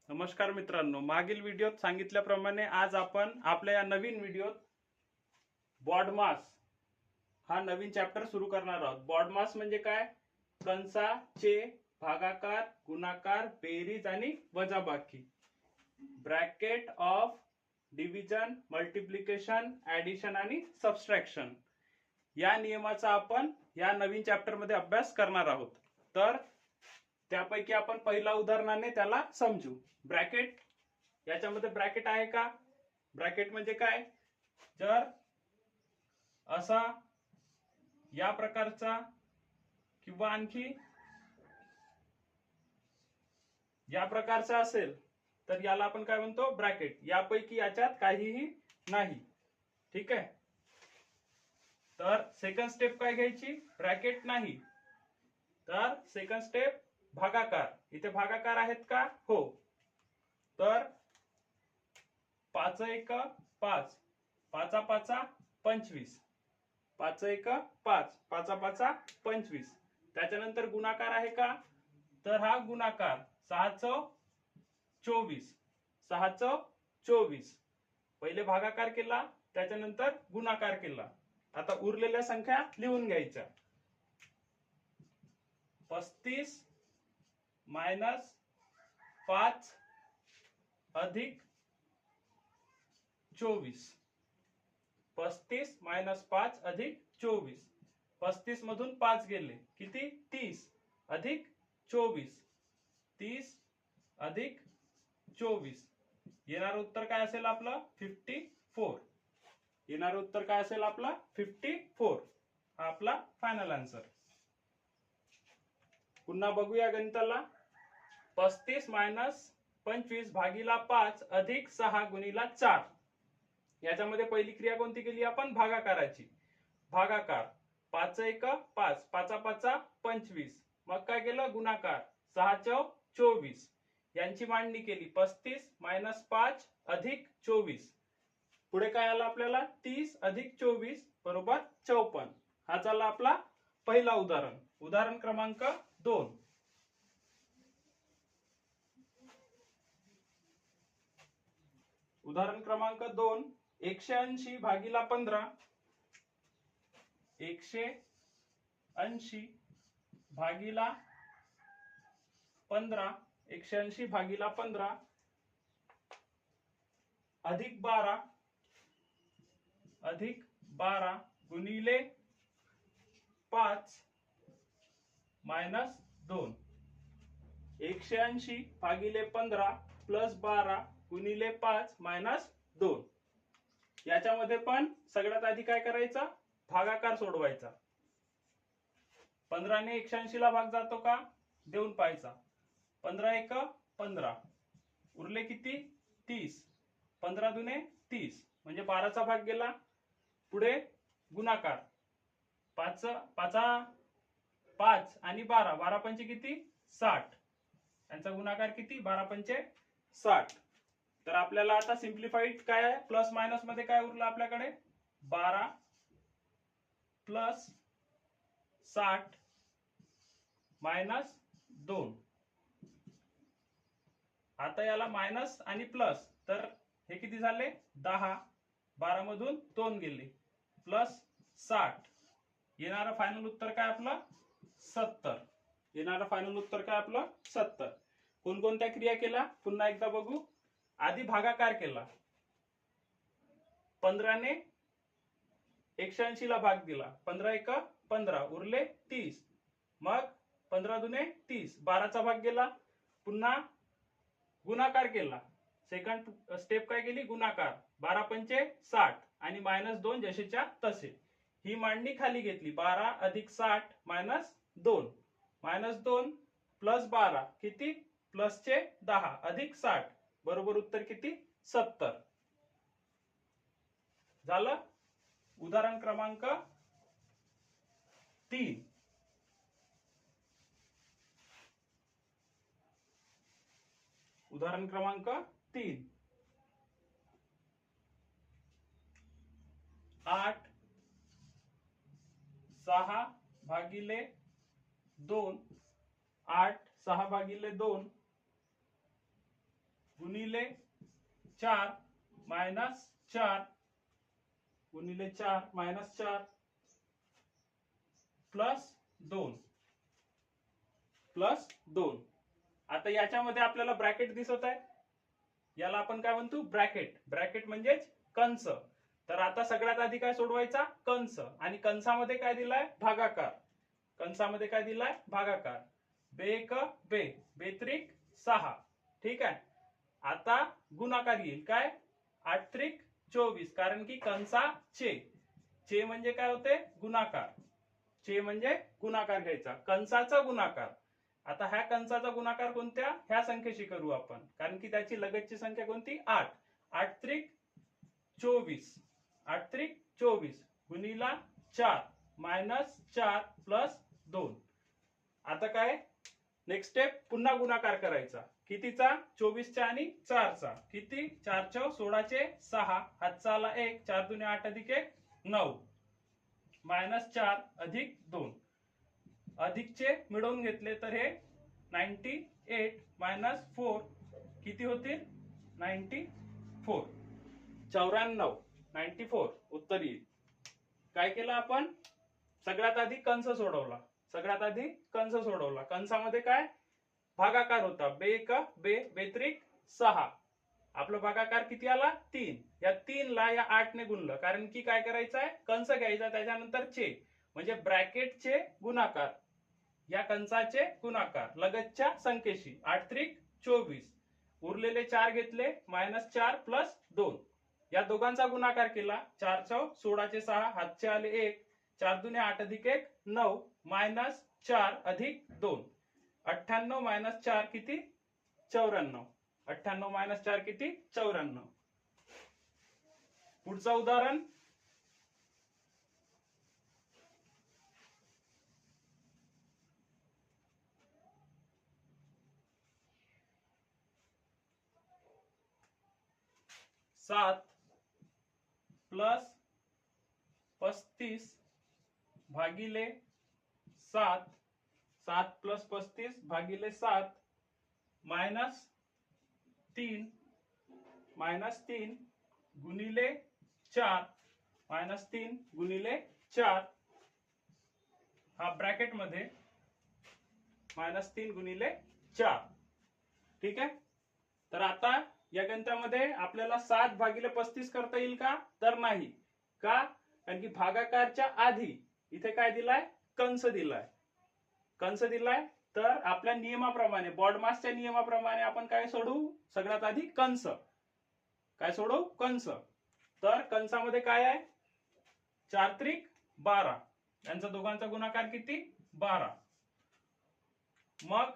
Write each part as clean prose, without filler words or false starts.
नमस्कार मित्रांनो, मागील व्हिडिओत सांगितल्याप्रमाणे आज आपण आपल्या या नवीन व्हिडिओत बॉडमास हा नवीन चॅप्टर सुरू करणार आहोत. बॉडमास म्हणजे काय? कंसाचे भागाकार, गुणाकार, बेरीज आणि वजाबाकी, bracket of division, multiplication, addition आणि सबट्रॅक्शन या नियमाचा आपण या नवीन चॅप्टर मध्ये अभ्यास करणार आहोत. तर त्यापैकी आपण पहिल्या उदाहरणाने त्याला समजू. ब्रॅकेट, याच्यामध्ये ब्रॅकेट आहे का? ब्रॅकेट म्हणजे काय? जर असा या प्रकारचा किंवा आणखी या प्रकारचा असेल तर याला आपण काय म्हणतो? ब्रॅकेट. यापैकी याच्यात काहीही नाही. ठीक आहे. तर सेकंड स्टेप काय घ्यायची? ब्रॅकेट नाही तर सेकंड स्टेप भागाकार. इथे भागाकार आहेत का? हो. तर 5 1 5, 5 5 25, 5 1 5, 5 5 25. त्याच्यानंतर गुणाकार आहे का? तर हा गुणाकार 6 24, 6 24. पहिले भागाकार केला, त्याच्यानंतर गुणाकार केला. आता उरलेल्या संख्या लिहून घ्यायच्या. 35 मायनस 5 अधिक 24. 35 मायनस 5 अधिक 24. 35 मधून 5 गेले, किती? 30 अधिक 24. 30 अधिक 24. येणारं उत्तर काय असेल आपलं? 54. येणारं उत्तर काय असेल आपला? 54. हा आपला फायनल आन्सर. पुन्हा बघूया गणिताला. 35 मायनस 25 भागीला 5 अधिक 6 गुणीला 4. याच्यामध्ये पहिली क्रिया कोणती केली आपण? भागाकाराची. भागाकार 5 1 5, 5 5 25. मग काय केलं? गुणाकार 6 24. यांची मांडणी केली. 35 मायनस 5 अधिक 24. पुढे काय आलं आपल्याला? 30 अधिक 24 बरोबर 54. हा झाला आपला पहिला उदाहरण. उदाहरण क्रमांक 2. उदाहरण क्रमांक 2. 180 भागीला 15. 180 भागीला 15. 180 भागीला 15 अधिक 12 गुणिले 5 मायनस 2. 180 भागिले 15 प्लस 12 गुणिले 5 मायनस 2. याच्यामध्ये पण सगळ्यात आधी काय करायचं? भागाकार सोडवायचा. 15 ने 180 ला भाग जातो का? देऊन पाहायचा. 15 1 15. उरले किती? 30. 15 दुने 30 म्हणजे 12 चा भाग गेला. पुढे गुणाकार 5 आणि 12. 12 पंचे किती? 60. यांचा गुणाकार किती? 12 पंचे 60. तर आपल्याला आता सिंप्लिफाईड काय आहे? प्लस मायनस मध्ये काय उरलं आपल्याकडे? 12 प्लस 60 मायनस 2. आता याला मायनस आणि प्लस, तर हे किती झाले? 10. 12 मधून 2 गेले, प्लस 60. येणारं फायनल उत्तर काय आपलं? 70. येणारं फायनल उत्तर काय आपलं? 70. कोणकोणत्या क्रिया केल्या पुन्हा एकदा बघू. आधी भागाकार केला. 15 ने 180 ला भाग दिला. 15 1 15 उरले 30. मग 15 दुने 30. 12 चा भाग गेला. पुन्हा गुणाकार केला. सेकंड स्टेप काय केली? गुणाकार. 12 पंचे 60 आणि मायनस 2 जसेच्या तसे. ही मांडणी खाली घेतली. 12 अधिक 60 मायनस 2. मायनस 2 प्लस 12 किती? प्लसचे 10 अधिक 60 बरोबर उत्तर किती? 70. झालं. उदाहरण क्रमांक 3. उदाहरण क्रमांक 3. 8 6/2 8 6/2 गुणिले 4 मायनस 4 गुणिले 4 मायनस 4 प्लस 2 आता याच्यामध्ये आपल्याला ब्रॅकेट दिसत आहे, याला आपण काय म्हणतो ब्रॅकेट. ब्रॅकेट म्हणजेच कंस. तर आता सगळ्यात आधी काय सोडवायचा कंस, आणि कंसामध्ये काय दिलाय भागाकार. कंसामध्ये काय दिलाय भागाकार. बेक बे बेत्रिक 6. ठीक आहे. आता गुणाकार येईल काय 8 त्रिक 24, कारण की कंसा चे म्हणजे काय होते गुणाकार. चे म्हणजे गुणाकार घ्यायचा, कंसाचा गुणाकार. आता ह्या कंसाचा गुणाकार कोणत्या ह्या संख्येशी करू आपण, कारण की त्याची लगतची संख्या कोणती 8. 8 त्रिक 24 8 त्रिक 24 गुणिला 4 मायनस 4 प्लस 2. आता काय नेक्स्ट स्टेप पुन्हा गुणाकार करायचा. कितीचा 24चा आणि 4चा. किती 4 × 16 चे 6 हातचा आला 1 4 दुने 8 अधिक 1 9 मायनस 4 अधिक 2. अधिकचे मिळवून घेतले तर हे 98 मायनस 4 किती होतील 94. 94 उत्तर येईल. काय केलं आपण सगळ्यात आधी कंस सोडवला. कंसामध्ये काय भागाकार होता. बेत्रिक 6. आपला भागाकार किती आला 3. या 3 ला या 8 ने गुणलं, कारण की काय करायचं आहे कंस घ्यायचा, त्याच्यानंतर चे म्हणजे ब्रॅकेटचे गुणाकार, या कंसाचे गुणाकार लगतच्या संख्येशी. 8 त्रिक 24 उरलेले 4 घेतले मायनस 4 प्लस 2. या दोघांचा गुणाकार केला. 4 × 16 चे 6 हातचे आले 1 4 दुने 8 अधिक 1 9 मायनस 4 अधिक 2. 98 मायनस 4 किती 94. 98 मायनस 4 किती 94. पुढचं उदाहरण 7 प्लस 35 भागिले 7 7 प्लस 35 भागिले 7 मायनस 3 गुणिले 4 मायनस 3 गुणिले 4 हा ब्रॅकेट मध्ये मायनस 3 गुणिले 4. ठीक आहे. तर आता या गणितामध्ये आपल्याला 7 भागिले 35 करता येईल का, तर नाही. का, कारण की भागाकारच्या आधी इथे काय दिलाय कंस दिलाय. तर आपल्या नियमाप्रमाणे बॉडमासच्या नियमाप्रमाणे आपण काय सोडवू सगळ्यात आधी कंस. काय सोडवू कंस. तर कंसामध्ये काय आहे 4 त्रिक 12. यांचा दोघांचा गुणाकार किती 12. मग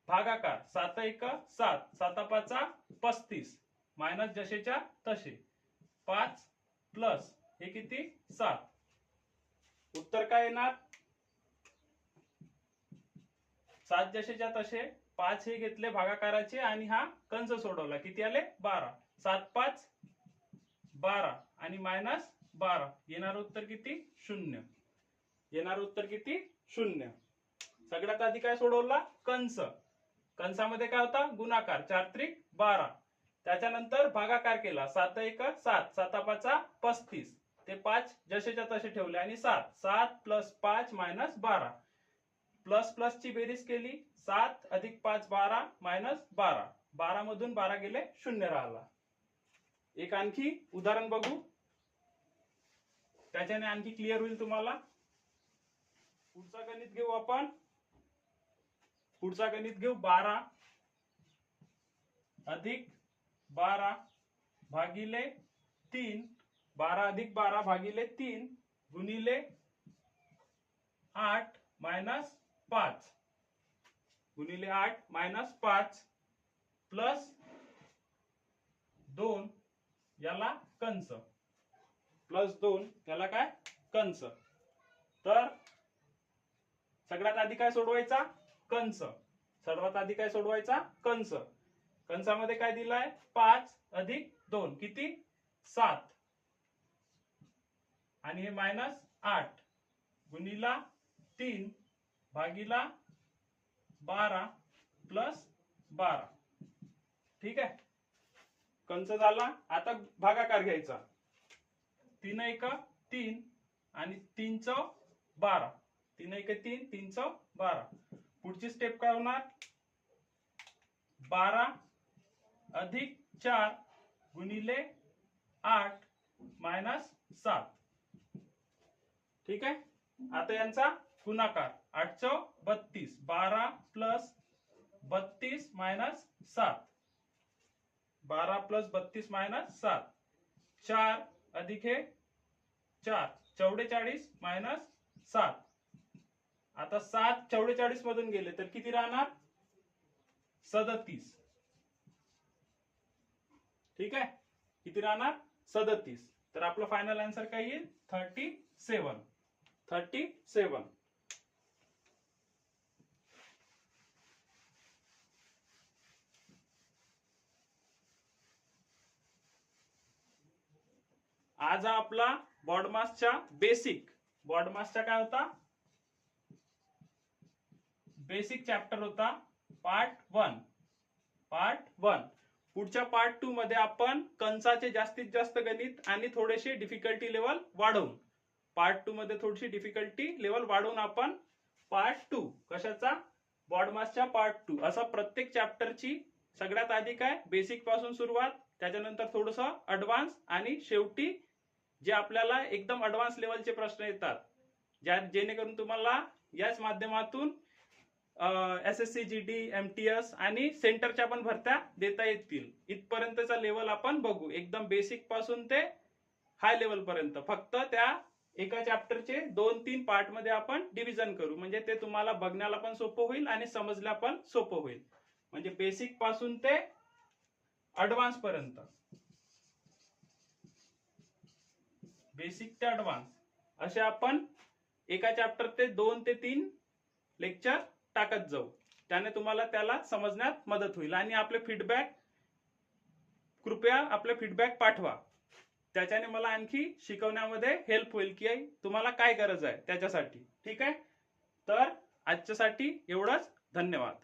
भागाकार 7 × 1 7 7 × 5 35 मायनस जसेच्या तसे 5 प्लस हे किती 7. उत्तर काय येणार 7 जसेच्या तसे 5 हे घेतले भागाकाराचे आणि हा कंस सोडवला किती आले 12. 7 × 5 12 आणि मायनस 12 येणार उत्तर किती 0. सगळ्यात आधी काय सोडवला कंस. कंसामध्ये काय होता गुणाकार 4 त्रिक 12. त्याच्यानंतर भागाकार केला 7 × 1 7 7 × 5 35 ते 5 जसेच्या तसे ठेवले आणि 7 7 प्लस 5 मायनस 12 प्लस प्लस ची बेरीज केली 7 अधिक 5 12 मायनस 12. 12 मधून 12 गेले 0 राहिला. एक आणखी उदाहरण बघू, त्याच्याने आणखी क्लिअर होईल तुम्हाला. पुढचा गणित घेऊ आपण. 12 अधिक 12 भागिले 3 12 अधिक 12 भागिले 3 गुणिले 8 मायनस 5 प्लस 2 याला कंस काय कंस. तर सगळ्यात आधी काय सोडवायचा कंस. कंसामध्ये काय दिलाय 5 अधिक 2 किती 7 आणि हे मायनस 8 गुणिला 3 भागिला 12 प्लस 12. ठीक आहे, कंस झाला. आता भागाकार घ्यायचा. 3 1 3 आणि 3 × 12. 3 1 3 3 × 12. पुढची स्टेप काय होणार. 12 अधिक 4 गुणिले 8 मायनस 7. ठीक आहे, आता यांचा गुणाकार. 8 × 32. 12 प्लस 32 मायनस 7. 12 plus 32 minus 7. 4 अधिक हे 4 44 मायनस 7. आता 7 44 मधून गेले तर किती राहणार. 37. ठीक आहे, किती राहणार. 37. तर आपलं फायनल आन्सर काय येईल. 37. 37. आज आपला बॉडमासच्या बेसिक. बॉडमासचा काय होता. बेसिक चॅप्टर होता पार्ट 1. पुढच्या पार्ट 2 मध्ये आपण कंसाचे जास्तीत जास्त गणित आणि थोडेसे डिफिकल्टी लेवल वाढवून पार्ट 2 मध्ये थोडीशी डिफिकल्टी लेवल वाढवून आपण पार्ट 2 कशाचा. बॉडमासच्या पार्ट 2 असा प्रत्येक चॅप्टरची सगळ्यात आधी काय बेसिक पासून सुरुवात, त्याच्यानंतर थोडस ऍडव्हान्स आणि शेवटी जे आपल्याला एकदम ऍडव्हान्स लेवलचे प्रश्न येतात, जेणेकरून तुम्हाला याच माध्यमातून SSC GD MTS आणि सेंटरच्या पण भरत्या देता येतील. इथपर्यंतचा लेवल आपण बघू. एकदम बेसिक पासून ते हाय लेवल पर्यंत. फक्त त्या एका चॅप्टरचे 2-3 पार्ट मध्ये आपण डिव्हिजन करू, म्हणजे ते तुम्हाला बघण्याला पण सोपं होईल आणि समजल्या पण सोपं होईल. म्हणजे बेसिक पासून ते ऍडव्हान्स पर्यंत. बेसिक ते ऍडव्हान्स असे आपण एका चॅप्टर ते 2 ते 3 लेक्चर टाकत जाऊ. त्याने तुम्हाला त्याला समजण्यात मदत होईल. आणि आपले फीडबॅक, कृपया आपले फीडबॅक पाठवा. त्याच्याने मला आणखी शिकवण्यामध्ये हेल्प होईल की तुम्हाला काय गरज आहे त्याच्यासाठी. ठीक आहे, तर आजच्यासाठी एवढंच. धन्यवाद.